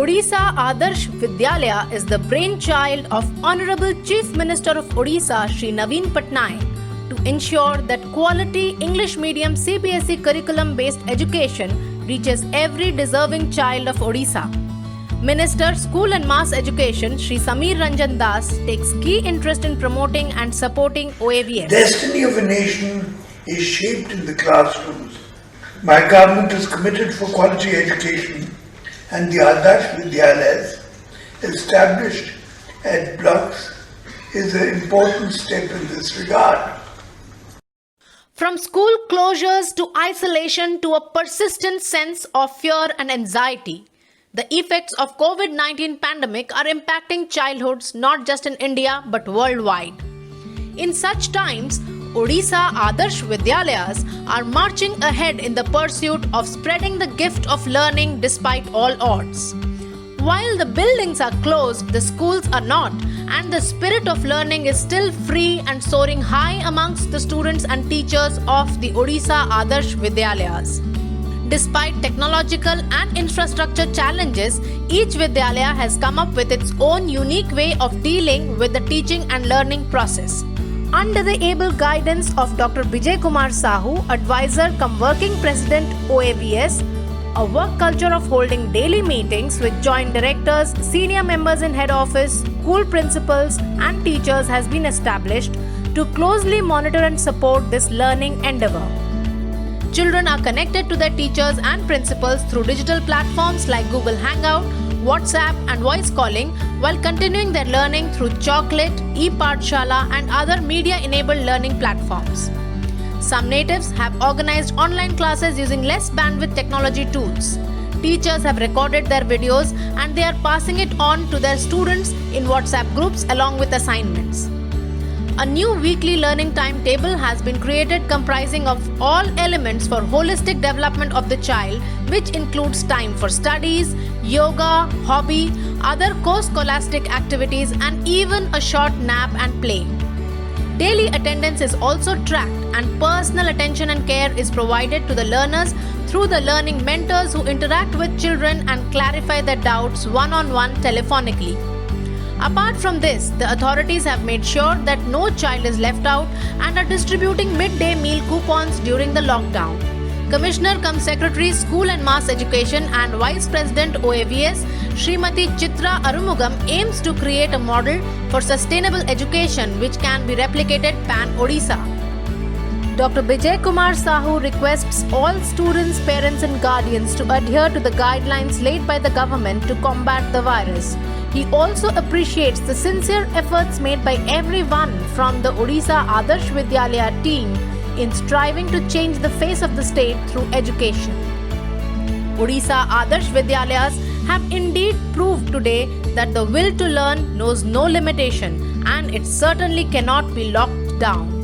Odisha Adarsh Vidyalaya is the brainchild of Honorable Chief Minister of Odisha Shri Naveen Patnaik to ensure that quality English medium CBSE curriculum based education reaches every deserving child of Odisha. Minister School and Mass Education Shri Sameer Ranjan Das takes key interest in promoting and supporting OAVS. Destiny of a nation is shaped in the classrooms. My government is committed for quality education, and the Adarsh Vidyalayas established at blocks is an important step in this regard. From school closures to isolation to a persistent sense of fear and anxiety, the effects of COVID-19 pandemic are impacting childhoods not just in India but worldwide. In such times, Odisha Adarsh Vidyalayas are marching ahead in the pursuit of spreading the gift of learning despite all odds. While the buildings are closed, the schools are not, and the spirit of learning is still free and soaring high amongst the students and teachers of the Odisha Adarsh Vidyalayas. Despite technological and infrastructure challenges, each Vidyalaya has come up with its own unique way of dealing with the teaching and learning process. Under the able guidance of Dr. Bijay Kumar Sahu, advisor cum working president OAVS, a work culture of holding daily meetings with joint directors, senior members in head office, school principals and teachers has been established to closely monitor and support this learning endeavor. Children are connected to their teachers and principals through digital platforms like Google Hangout, WhatsApp and voice calling while continuing their learning through Chocolate, ePathshala and other media-enabled learning platforms. Some natives have organized online classes using less bandwidth technology tools. Teachers have recorded their videos and they are passing it on to their students in WhatsApp groups along with assignments. A new weekly learning timetable has been created comprising of all elements for holistic development of the child, which includes time for studies, yoga, hobby, other co-scholastic activities and even a short nap and play. Daily attendance is also tracked and personal attention and care is provided to the learners through the learning mentors who interact with children and clarify their doubts one-on-one telephonically. Apart from this, the authorities have made sure that no child is left out and are distributing midday meal coupons during the lockdown. Commissioner cum Secretary School and Mass Education and Vice President OAVS Srimati Chitra Arumugam aims to create a model for sustainable education which can be replicated pan-Odisha. Dr. Bijay Kumar Sahu requests all students, parents and guardians to adhere to the guidelines laid by the government to combat the virus. He also appreciates the sincere efforts made by everyone from the Odisha Adarsh Vidyalaya team in striving to change the face of the state through education. Odisha Adarsh Vidyalayas have indeed proved today that the will to learn knows no limitation and it certainly cannot be locked down.